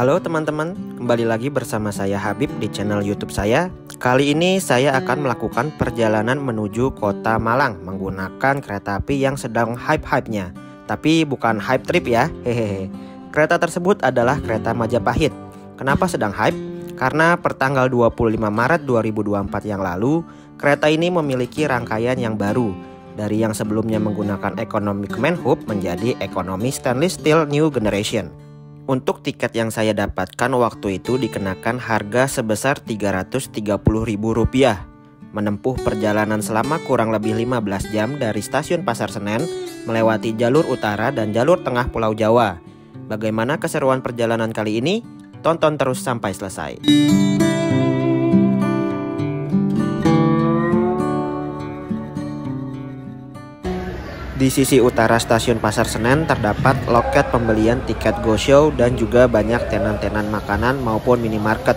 Halo teman-teman, kembali lagi bersama saya Habib di channel YouTube saya. Kali ini saya akan melakukan perjalanan menuju kota Malang menggunakan kereta api yang sedang hype-hypenya. Tapi bukan hype trip ya, hehehe. Kereta tersebut adalah kereta Majapahit. Kenapa sedang hype? Karena pertanggal 25 Maret 2024 yang lalu, kereta ini memiliki rangkaian yang baru. Dari yang sebelumnya menggunakan ekonomi Kemenhub menjadi ekonomi stainless steel new generation. Untuk tiket yang saya dapatkan waktu itu dikenakan harga sebesar Rp330.000. Menempuh perjalanan selama kurang lebih 15 jam dari stasiun Pasar Senen, melewati jalur utara dan jalur tengah Pulau Jawa. Bagaimana keseruan perjalanan kali ini? Tonton terus sampai selesai. Di sisi utara stasiun Pasar Senen terdapat loket pembelian tiket Go Show dan juga banyak tenan-tenan makanan maupun minimarket.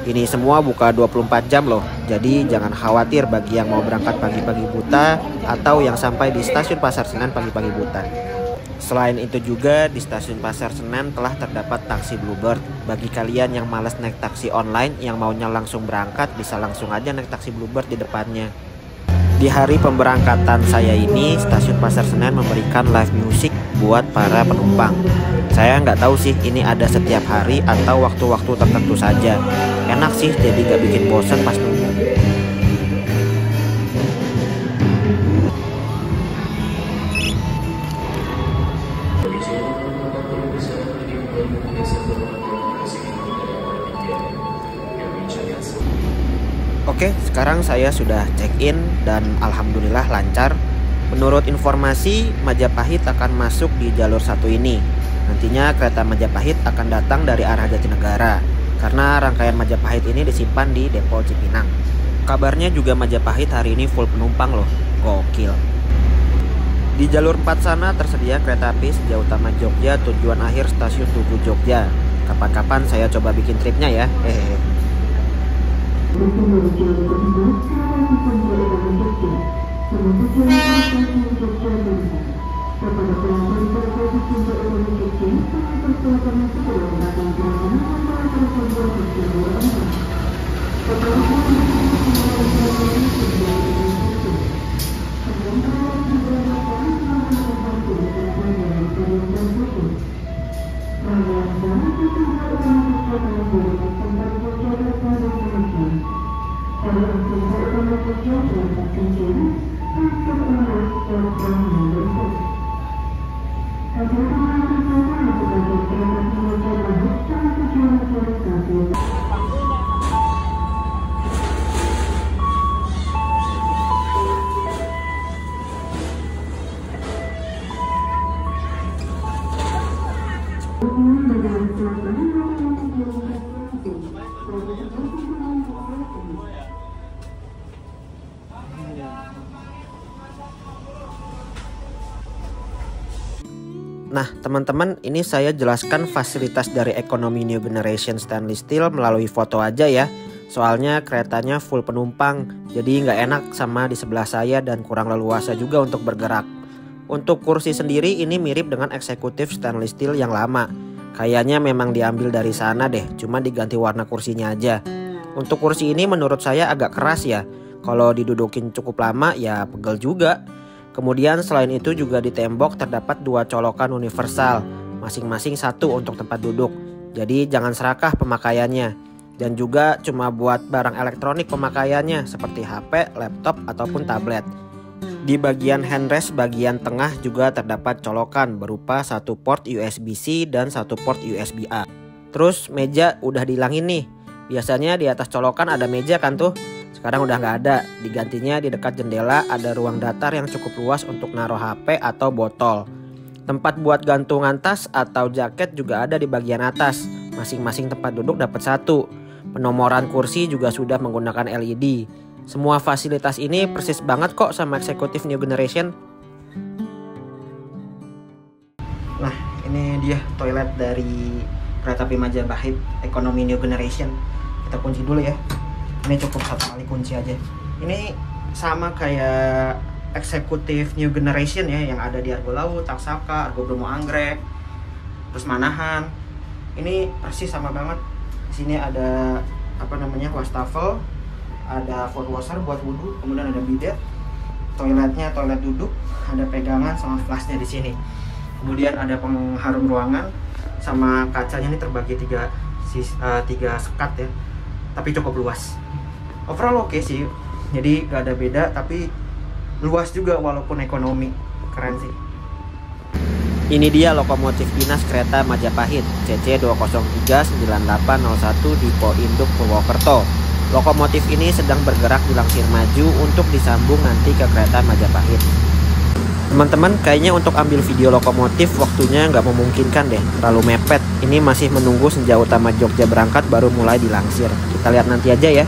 Ini semua buka 24 jam loh, jadi jangan khawatir bagi yang mau berangkat pagi-pagi buta atau yang sampai di stasiun Pasar Senen pagi-pagi buta. Selain itu juga di stasiun Pasar Senen telah terdapat taksi Bluebird. Bagi kalian yang malas naik taksi online yang maunya langsung berangkat bisa langsung aja naik taksi Bluebird di depannya. Di hari pemberangkatan saya ini, stasiun Pasar Senen memberikan live music buat para penumpang. Saya nggak tahu sih ini ada setiap hari atau waktu-waktu tertentu saja. Enak sih, jadi nggak bikin bosan pas nunggu. Oke, sekarang saya sudah check-in dan alhamdulillah lancar. Menurut informasi, Majapahit akan masuk di jalur 1 ini. Nantinya kereta Majapahit akan datang dari arah Jatinegara, karena rangkaian Majapahit ini disimpan di Depo Cipinang. Kabarnya juga Majapahit hari ini full penumpang loh, gokil. Di jalur 4 sana tersedia kereta api sejauh utama Jogja tujuan akhir stasiun Tugu Jogja. Kapan-kapan saya coba bikin tripnya ya, hehehe. Nah teman-teman, ini saya jelaskan fasilitas dari ekonomi New Generation Stainless Steel melalui foto aja ya. Soalnya keretanya full penumpang, jadi nggak enak sama di sebelah saya dan kurang leluasa juga untuk bergerak. Untuk kursi sendiri ini mirip dengan eksekutif stainless steel yang lama. Kayaknya memang diambil dari sana deh, cuma diganti warna kursinya aja. Untuk kursi ini menurut saya agak keras ya. Kalau didudukin cukup lama ya pegel juga. Kemudian selain itu juga di tembok terdapat 2 colokan universal, masing-masing 1 untuk tempat duduk. Jadi jangan serakah pemakaiannya. Dan juga cuma buat barang elektronik pemakaiannya seperti HP, laptop, ataupun tablet. Di bagian handrest bagian tengah juga terdapat colokan berupa 1 port USB-C dan 1 port USB-A. Terus meja udah dihilangin nih. Biasanya di atas colokan ada meja kan tuh. Sekarang udah nggak ada, digantinya di dekat jendela ada ruang datar yang cukup luas untuk naruh HP atau botol. Tempat buat gantungan tas atau jaket juga ada di bagian atas. Masing-masing tempat duduk dapat 1. Penomoran kursi juga sudah menggunakan LED. Semua fasilitas ini persis banget kok sama eksekutif New Generation. Nah, ini dia toilet dari kereta api Majapahit ekonomi New Generation. Kita kunci dulu ya. Ini cukup 1 kali kunci aja. Ini sama kayak eksekutif New Generation ya, yang ada di Argo Laut, Taksaka, Argo Bromo Anggrek, terus Manahan. Ini persis sama banget. Di sini ada wastafel, ada foot washer buat wudhu, kemudian ada bidet, toiletnya toilet duduk, ada pegangan sama flashnya di sini. Kemudian ada pengharum ruangan sama kacanya ini terbagi tiga sekat ya, tapi cukup luas. Overall oke sih, jadi gak ada beda tapi luas juga walaupun ekonomi. Keren sih. Ini dia lokomotif dinas kereta Majapahit CC2039801 Dipo Induk Purwokerto. Lokomotif ini sedang bergerak di Langsir Maju untuk disambung nanti ke kereta Majapahit. Teman-teman, kayaknya untuk ambil video lokomotif waktunya nggak memungkinkan deh, terlalu mepet. Ini masih menunggu Senja Utama Jogja berangkat baru mulai dilangsir. Kita lihat nanti aja ya.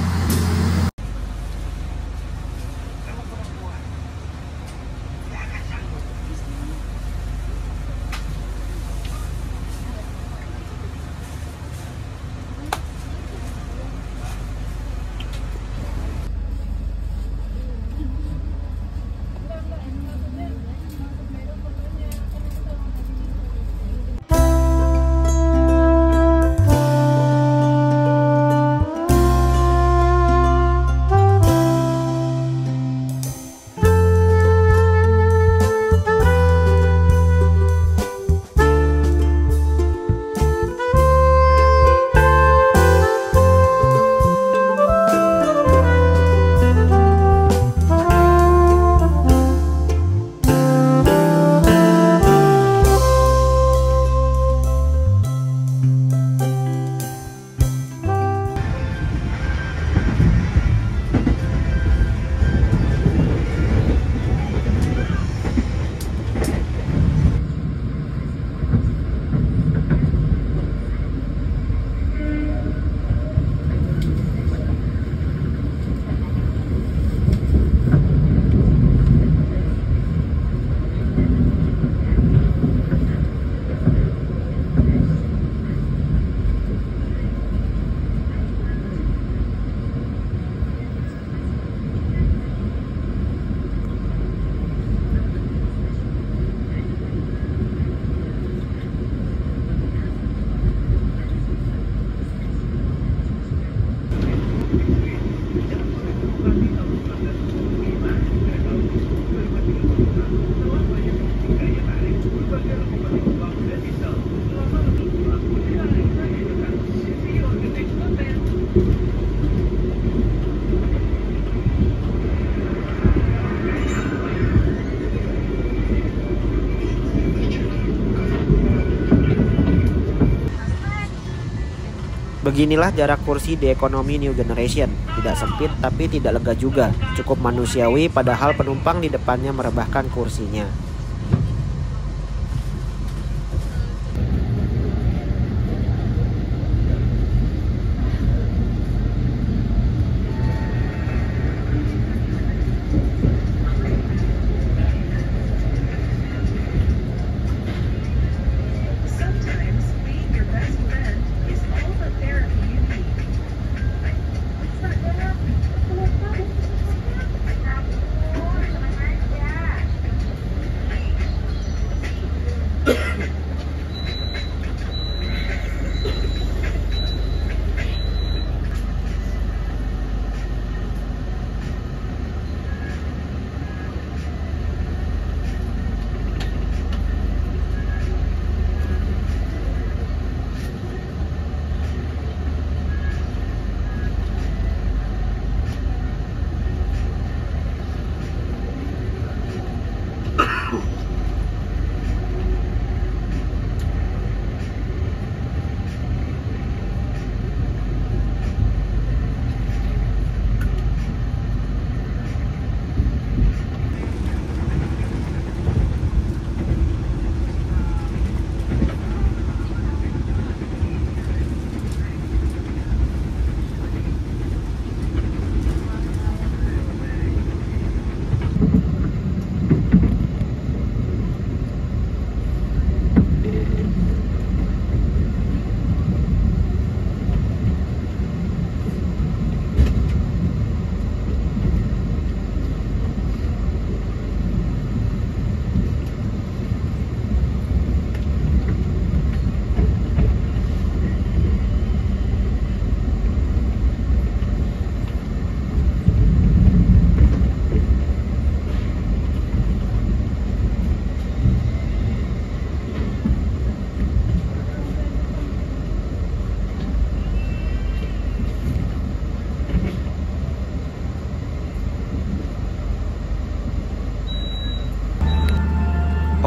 Beginilah jarak kursi di ekonomi New Generation. Tidak sempit tapi tidak lega juga. Cukup manusiawi padahal penumpang di depannya merebahkan kursinya.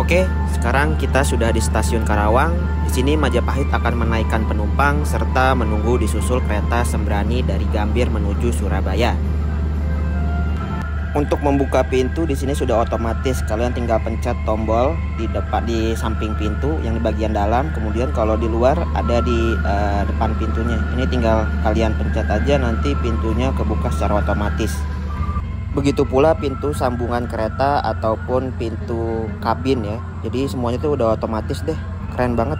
Oke, sekarang kita sudah di stasiun Karawang. Di sini Majapahit akan menaikkan penumpang serta menunggu disusul kereta Sembrani dari Gambir menuju Surabaya. Untuk membuka pintu di sini sudah otomatis, kalian tinggal pencet tombol di depan di samping pintu yang di bagian dalam. Kemudian kalau di luar ada di depan pintunya. Ini tinggal kalian pencet aja, nanti pintunya kebuka secara otomatis. Begitu pula pintu sambungan kereta ataupun pintu kabin ya. Jadi semuanya itu udah otomatis deh. Keren banget.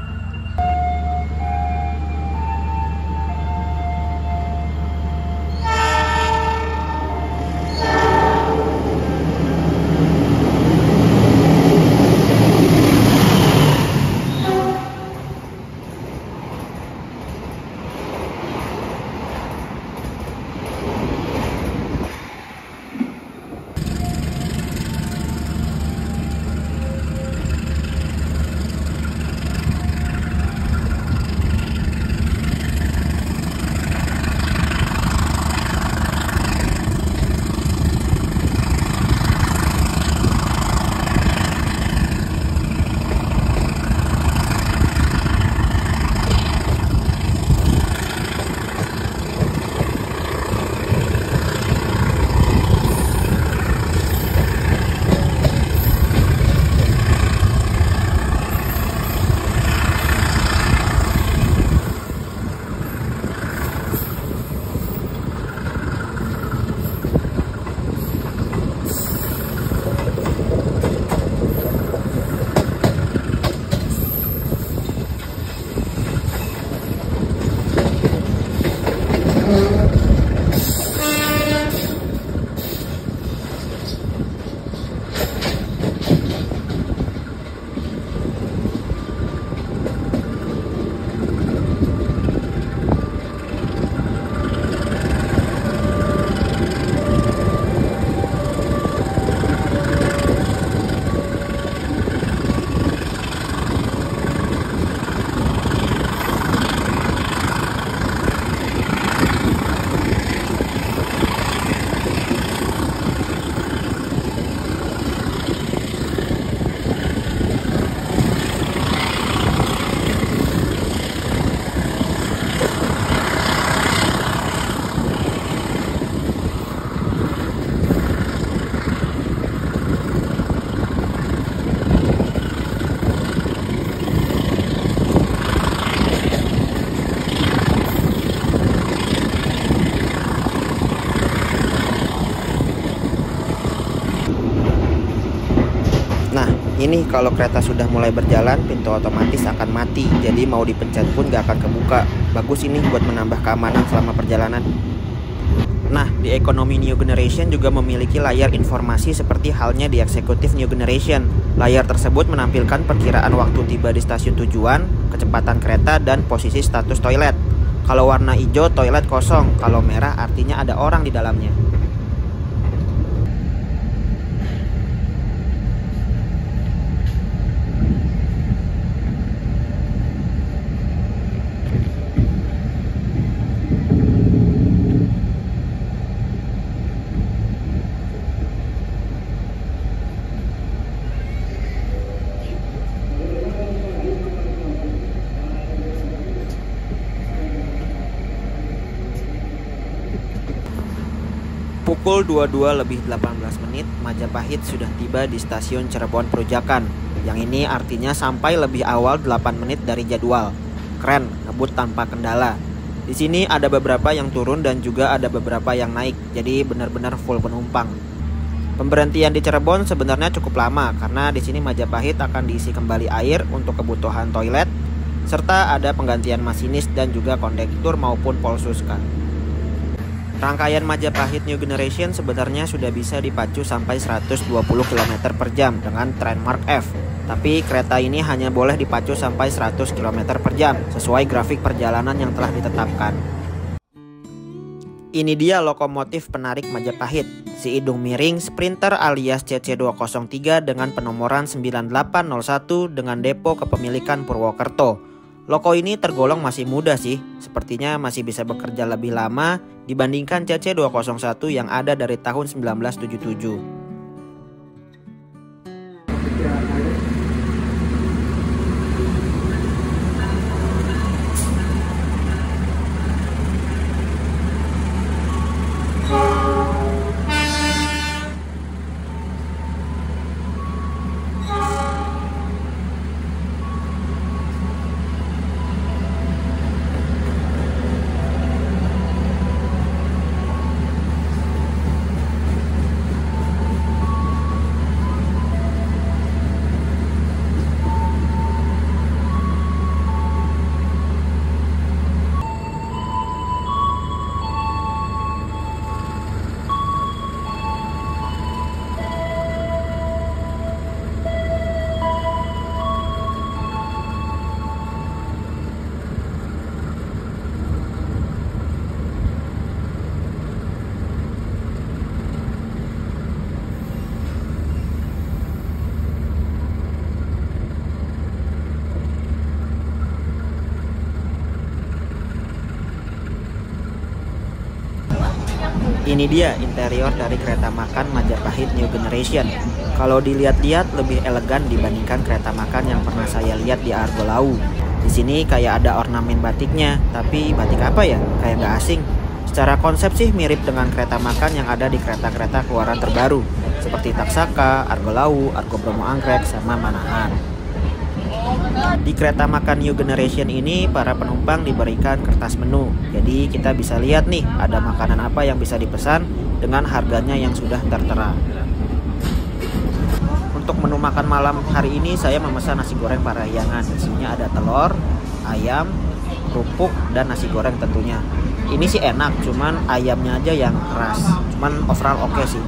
Ini kalau kereta sudah mulai berjalan, pintu otomatis akan mati. Jadi mau dipencet pun gak akan kebuka. Bagus ini buat menambah keamanan selama perjalanan. Nah, di ekonomi New Generation juga memiliki layar informasi seperti halnya di eksekutif New Generation. Layar tersebut menampilkan perkiraan waktu tiba di stasiun tujuan, kecepatan kereta, dan posisi status toilet. Kalau warna hijau, toilet kosong. Kalau merah, artinya ada orang di dalamnya. Pukul 22:18, Majapahit sudah tiba di stasiun Cirebon Perujakan. Yang ini artinya sampai lebih awal 8 menit dari jadwal. Keren, ngebut tanpa kendala. Di sini ada beberapa yang turun dan juga ada beberapa yang naik. Jadi benar-benar full penumpang. Pemberhentian di Cirebon sebenarnya cukup lama karena di sini Majapahit akan diisi kembali air untuk kebutuhan toilet, serta ada penggantian masinis dan juga kondektur maupun polsuska. Rangkaian Majapahit New Generation sebenarnya sudah bisa dipacu sampai 120 km per jam dengan tren Mark F. Tapi kereta ini hanya boleh dipacu sampai 100 km per jam sesuai grafik perjalanan yang telah ditetapkan. Ini dia lokomotif penarik Majapahit, si hidung miring Sprinter alias CC203 dengan penomoran 9801 dengan depo kepemilikan Purwokerto. Loko ini tergolong masih muda sih, sepertinya masih bisa bekerja lebih lama dibandingkan CC201 yang ada dari tahun 1977. Ini dia interior dari kereta makan Majapahit New Generation. Kalau dilihat-lihat lebih elegan dibandingkan kereta makan yang pernah saya lihat di Argolau. Di sini kayak ada ornamen batiknya, tapi batik apa ya? Kayak nggak asing. Secara konsep sih mirip dengan kereta makan yang ada di kereta-kereta keluaran terbaru, seperti Taksaka, Argolau, Argo Bromo Anggrek, sama Manahan. Di kereta makan New Generation ini para penumpang diberikan kertas menu. Jadi kita bisa lihat nih ada makanan apa yang bisa dipesan dengan harganya yang sudah tertera. Untuk menu makan malam hari ini saya memesan nasi goreng Parahyangan. Isinya ada telur, ayam, kerupuk, dan nasi goreng tentunya. Ini sih enak, cuman ayamnya aja yang keras. Cuman overall oke sih.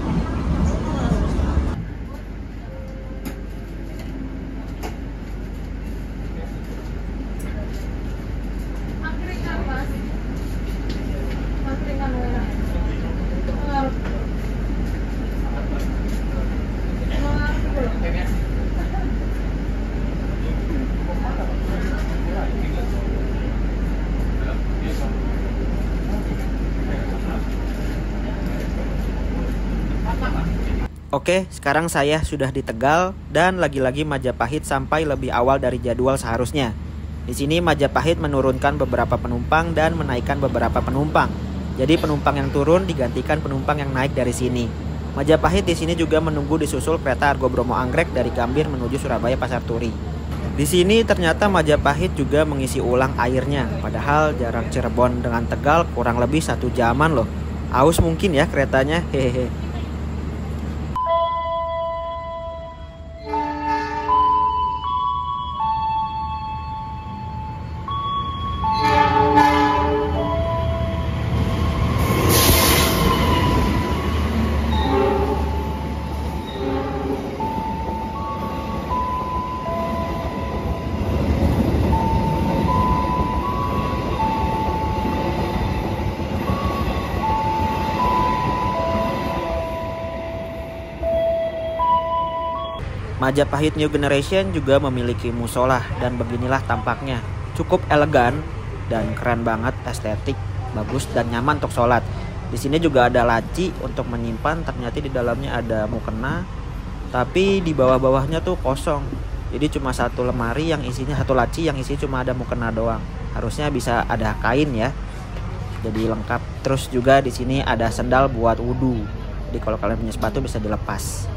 Oke, sekarang saya sudah di Tegal dan lagi-lagi Majapahit sampai lebih awal dari jadwal seharusnya. Di sini Majapahit menurunkan beberapa penumpang dan menaikkan beberapa penumpang. Jadi penumpang yang turun digantikan penumpang yang naik dari sini. Majapahit di sini juga menunggu disusul kereta Argo Bromo Anggrek dari Gambir menuju Surabaya Pasar Turi. Di sini ternyata Majapahit juga mengisi ulang airnya, padahal jarak Cirebon dengan Tegal kurang lebih 1 jaman loh. Aus mungkin ya keretanya, hehehe. Majapahit New Generation juga memiliki musola dan beginilah tampaknya. Cukup elegan dan keren banget, estetik, bagus dan nyaman untuk sholat. Di sini juga ada laci untuk menyimpan, ternyata di dalamnya ada mukena, tapi di bawah-bawahnya tuh kosong. Jadi cuma satu lemari yang isinya satu laci yang isinya cuma ada mukena doang. Harusnya bisa ada kain ya. Jadi lengkap. Terus juga di sini ada sendal buat wudhu. Jadi kalau kalian punya sepatu bisa dilepas.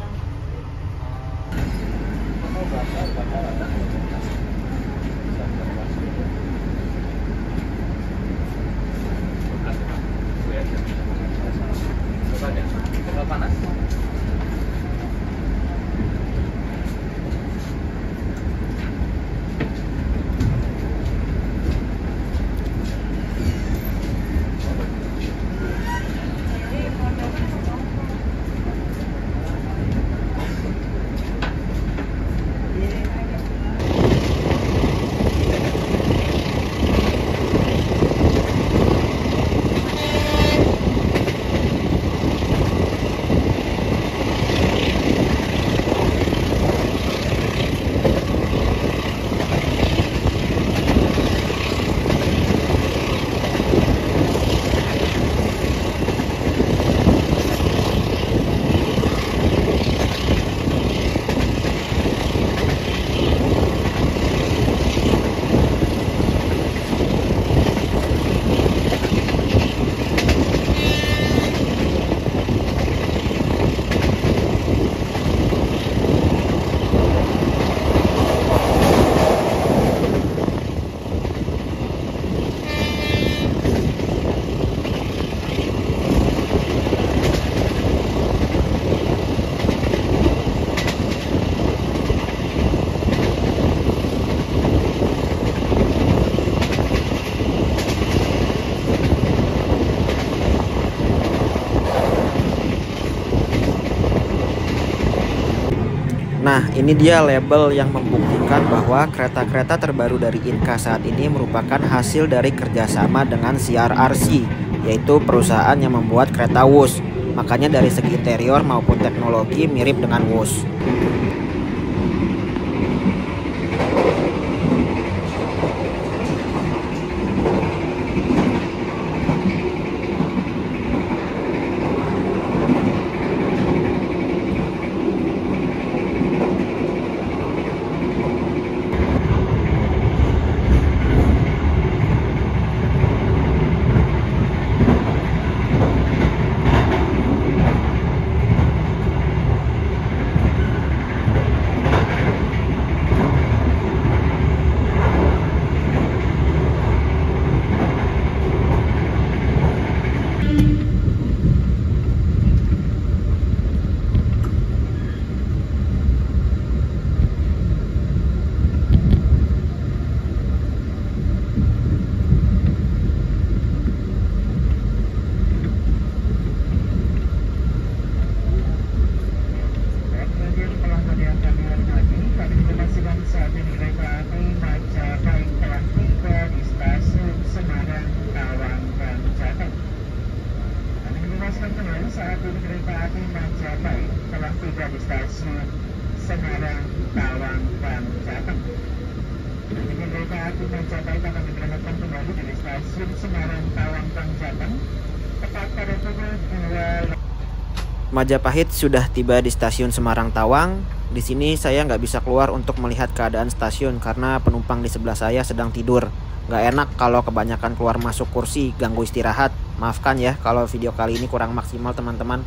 Nah, ini dia label yang membuktikan bahwa kereta-kereta terbaru dari Inka saat ini merupakan hasil dari kerjasama dengan CRRC, yaitu perusahaan yang membuat kereta Wus. Makanya dari segi interior maupun teknologi mirip dengan Wus. Saat ini kereta api Majapahit telah tiba di stasiun Semarang Tawang dan Jateng. Nantinya kereta api Majapahit akan diberangkatkan kembali dari stasiun Semarang Tawang dan Jateng tepat pada pukul 2. Majapahit sudah tiba di stasiun Semarang Tawang. Di sini saya nggak bisa keluar untuk melihat keadaan stasiun karena penumpang di sebelah saya sedang tidur. Nggak enak kalau kebanyakan keluar masuk kursi, ganggu istirahat. Maafkan ya kalau video kali ini kurang maksimal teman-teman.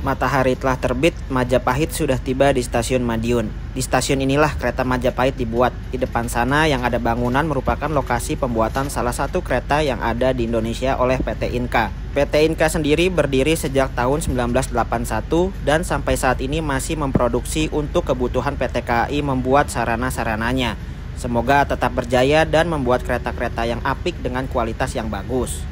Matahari telah terbit, Majapahit sudah tiba di stasiun Madiun. Di stasiun inilah kereta Majapahit dibuat. Di depan sana yang ada bangunan merupakan lokasi pembuatan salah satu kereta yang ada di Indonesia oleh PT Inka. PT Inka sendiri berdiri sejak tahun 1981 dan sampai saat ini masih memproduksi untuk kebutuhan PT KAI membuat sarana-sarananya. Semoga tetap berjaya dan membuat kereta-kereta yang apik dengan kualitas yang bagus.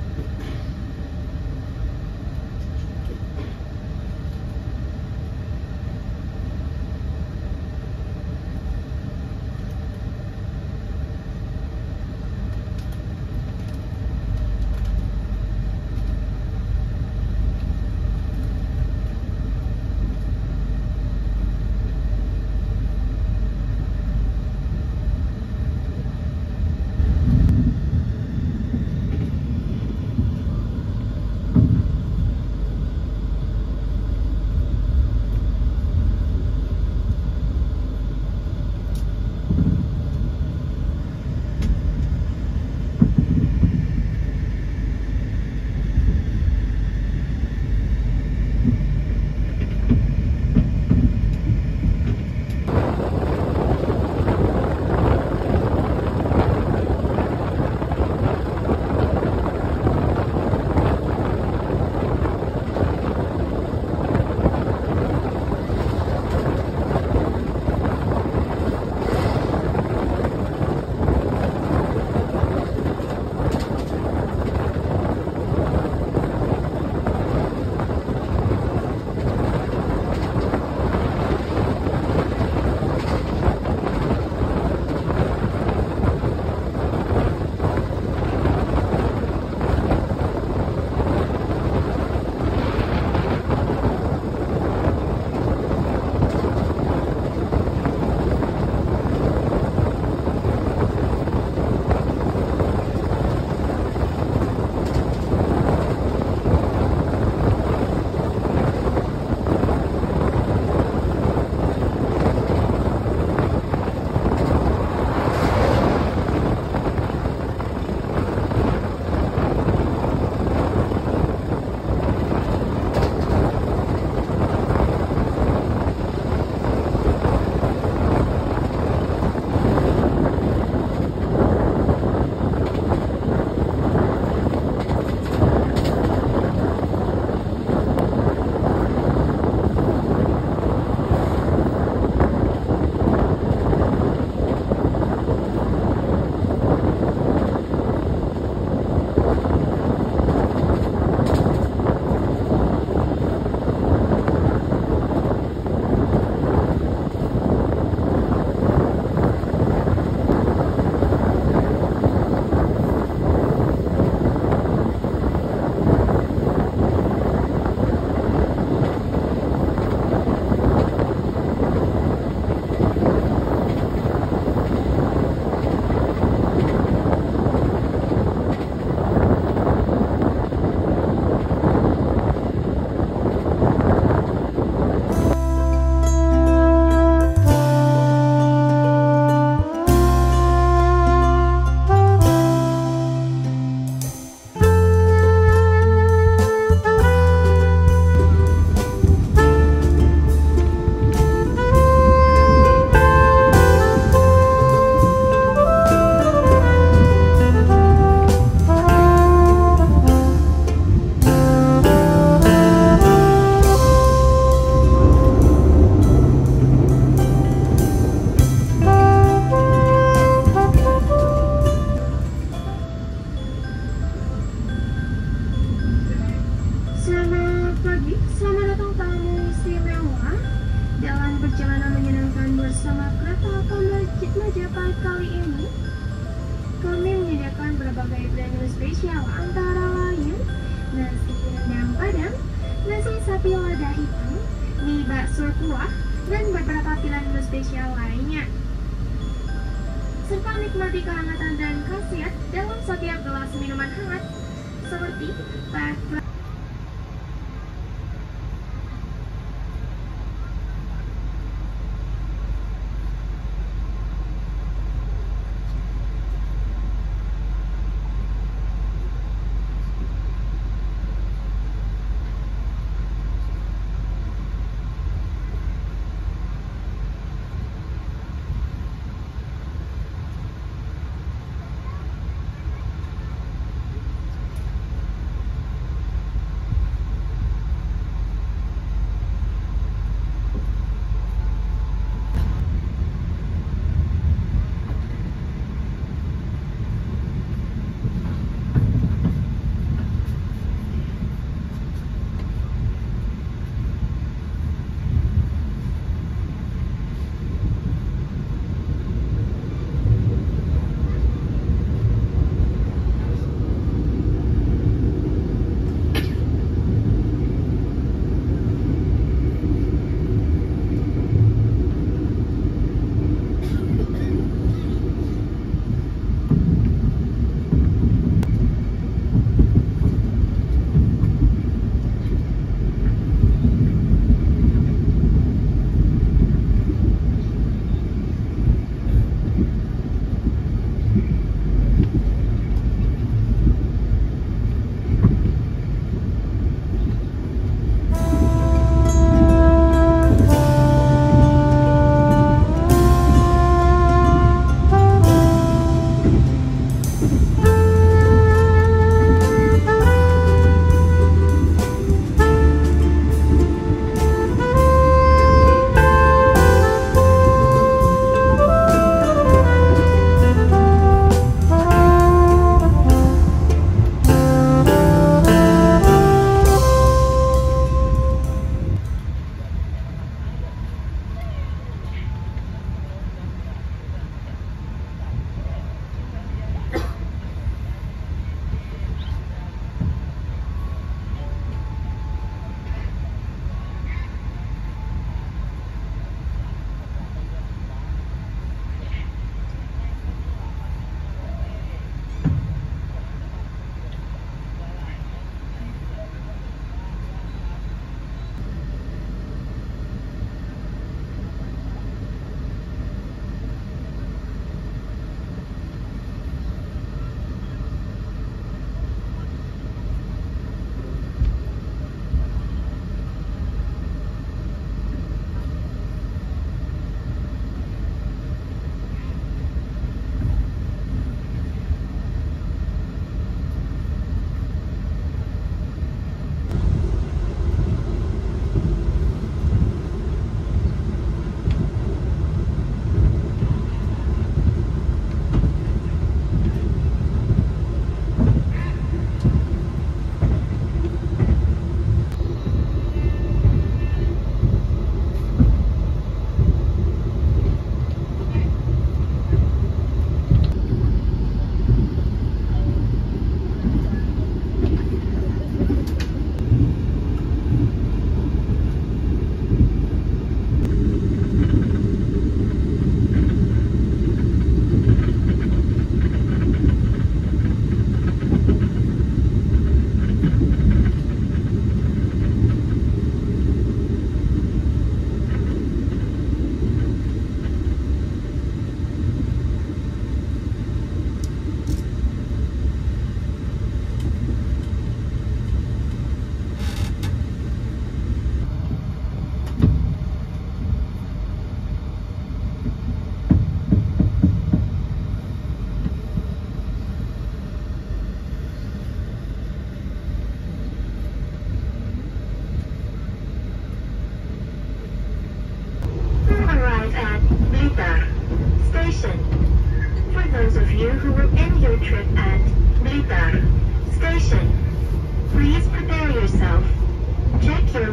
spesial antara lain nasi rendang padang, nasi sapi lada hitam, mie bakso kuah, dan beberapa pilihan menu spesial lainnya. Serta nikmati kehangatan dan khasiat dalam setiap gelas minuman hangat seperti teh.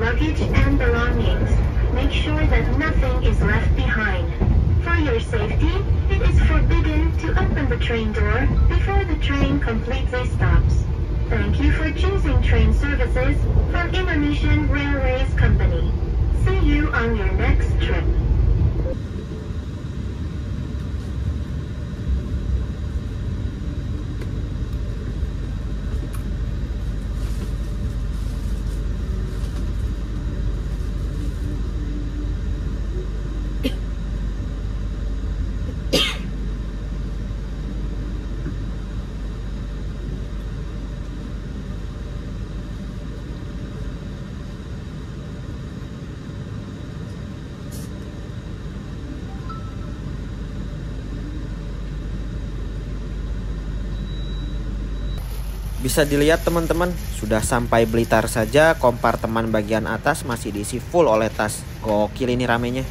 luggage and belongings. Make sure that nothing is left behind. For your safety, it is forbidden to open the train door before the train completely stops. Thank you for choosing train services from Indonesian Railways Company. See you on your next trip. Bisa dilihat teman-teman, sudah sampai Blitar saja kompartemen bagian atas masih diisi full oleh tas. Gokil ini ramenya.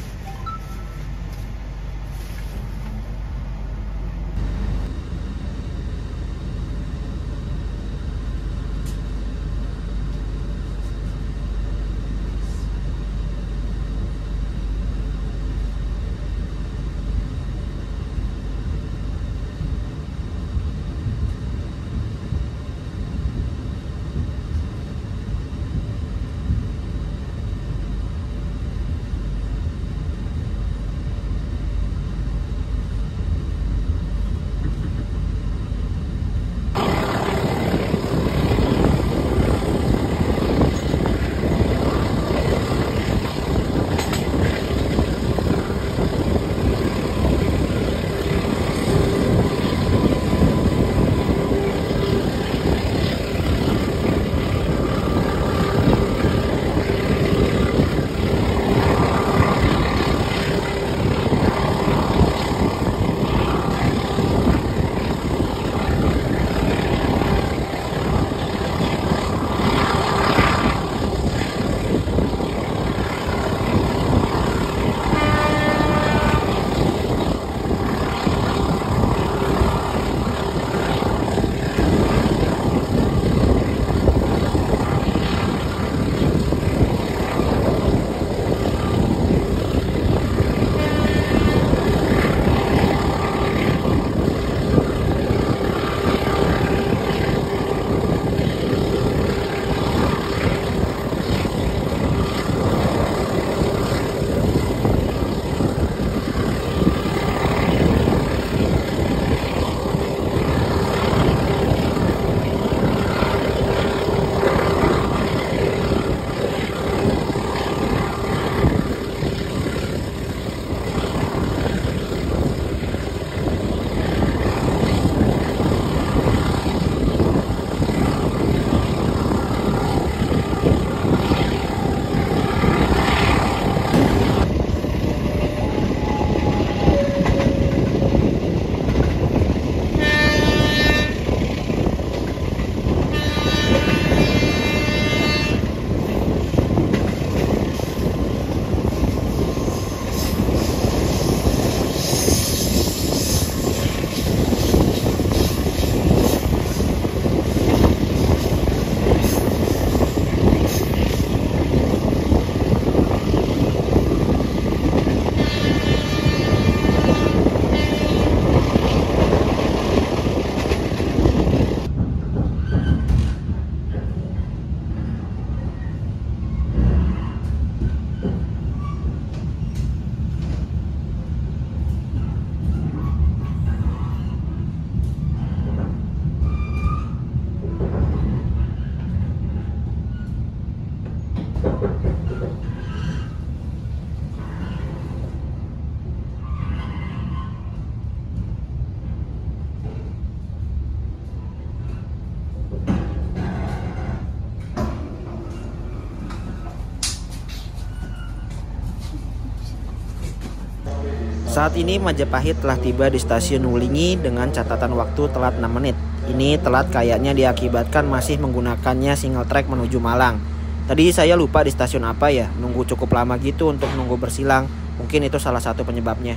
Saat ini Majapahit telah tiba di stasiun Wulingi dengan catatan waktu telat 6 menit. Ini telat kayaknya diakibatkan masih menggunakannya single track menuju Malang. Tadi saya lupa di stasiun apa ya, nunggu cukup lama gitu untuk nunggu bersilang. Mungkin itu salah satu penyebabnya.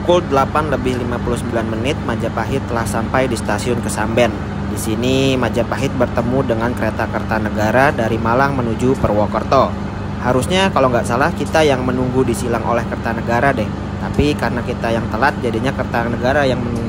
Pukul 8:59 Majapahit telah sampai di stasiun Kesamben. Di sini Majapahit bertemu dengan kereta Kertanegara dari Malang menuju Purwokerto. Harusnya kalau nggak salah kita yang menunggu disilang oleh Kertanegara deh. Tapi karena kita yang telat jadinya Kertanegara yang menunggu.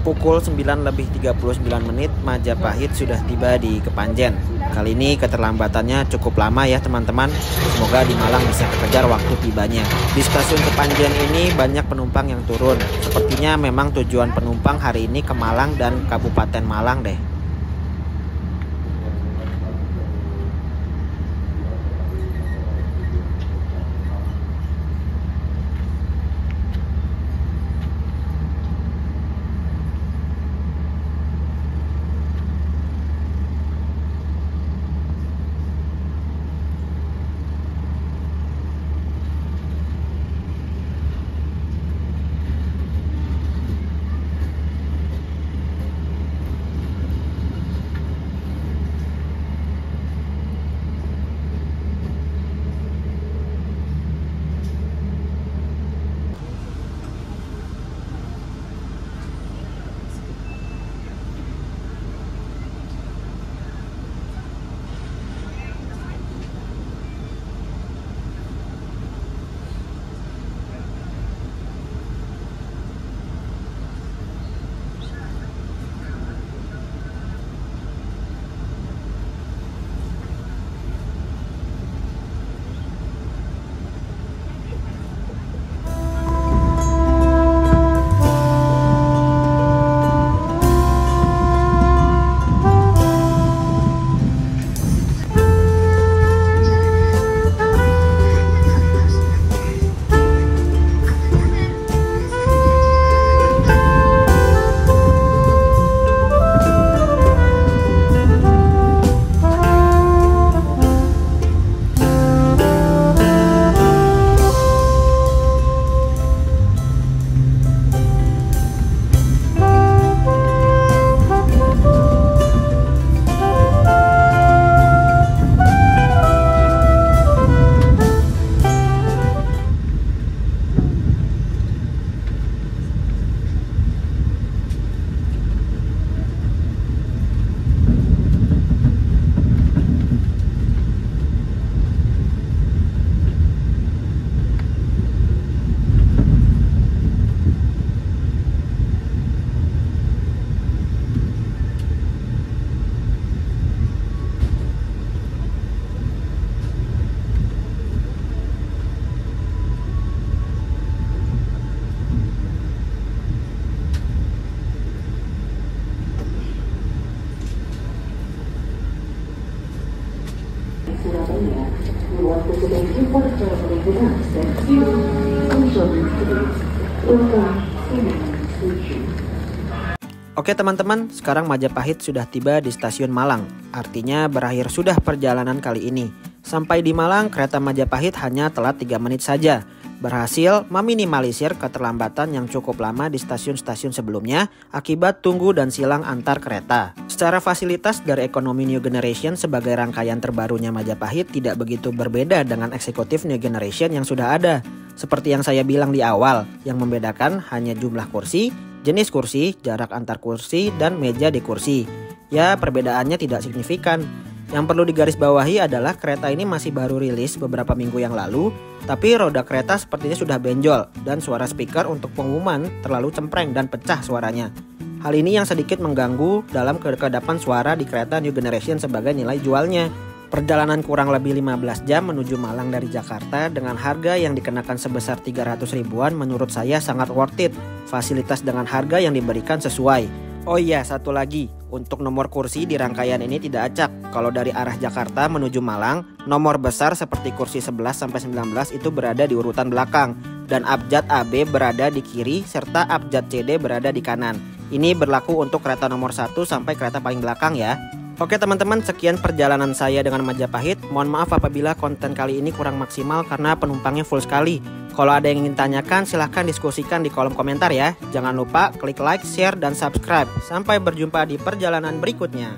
Pukul 9:39 Majapahit sudah tiba di Kepanjen. Kali ini keterlambatannya cukup lama ya teman-teman. Semoga di Malang bisa kekejar waktu tibanya. Di stasiun Kepanjen ini banyak penumpang yang turun. Sepertinya memang tujuan penumpang hari ini ke Malang dan Kabupaten Malang deh. Surabaya, ruang presiden impor secara berhubungan dan kiri, unsur program 97. Oke teman-teman, sekarang Majapahit sudah tiba di stasiun Malang. Artinya berakhir sudah perjalanan kali ini. Sampai di Malang, kereta Majapahit hanya telat 3 menit saja. Berhasil meminimalisir keterlambatan yang cukup lama di stasiun-stasiun sebelumnya akibat tunggu dan silang antar kereta. Secara fasilitas dari ekonomi New Generation sebagai rangkaian terbarunya Majapahit tidak begitu berbeda dengan eksekutif New Generation yang sudah ada. Seperti yang saya bilang di awal, yang membedakan hanya jumlah kursi, jenis kursi, jarak antar kursi, dan meja di kursi. Ya, perbedaannya tidak signifikan. Yang perlu digarisbawahi adalah kereta ini masih baru rilis beberapa minggu yang lalu, tapi roda kereta sepertinya sudah benjol dan suara speaker untuk pengumuman terlalu cempreng dan pecah suaranya. Hal ini yang sedikit mengganggu dalam kekedapan suara di kereta New Generation sebagai nilai jualnya. Perjalanan kurang lebih 15 jam menuju Malang dari Jakarta dengan harga yang dikenakan sebesar 300 ribuan menurut saya sangat worth it. Fasilitas dengan harga yang diberikan sesuai. Oh iya, satu lagi, untuk nomor kursi di rangkaian ini tidak acak. Kalau dari arah Jakarta menuju Malang, nomor besar seperti kursi 11-19 itu berada di urutan belakang, dan abjad AB berada di kiri serta abjad CD berada di kanan. Ini berlaku untuk kereta nomor 1 sampai kereta paling belakang ya. Oke teman-teman, sekian perjalanan saya dengan Majapahit. Mohon maaf apabila konten kali ini kurang maksimal karena penumpangnya full sekali. Kalau ada yang ingin tanyakan, silahkan diskusikan di kolom komentar ya. Jangan lupa klik like, share, dan subscribe. Sampai berjumpa di perjalanan berikutnya.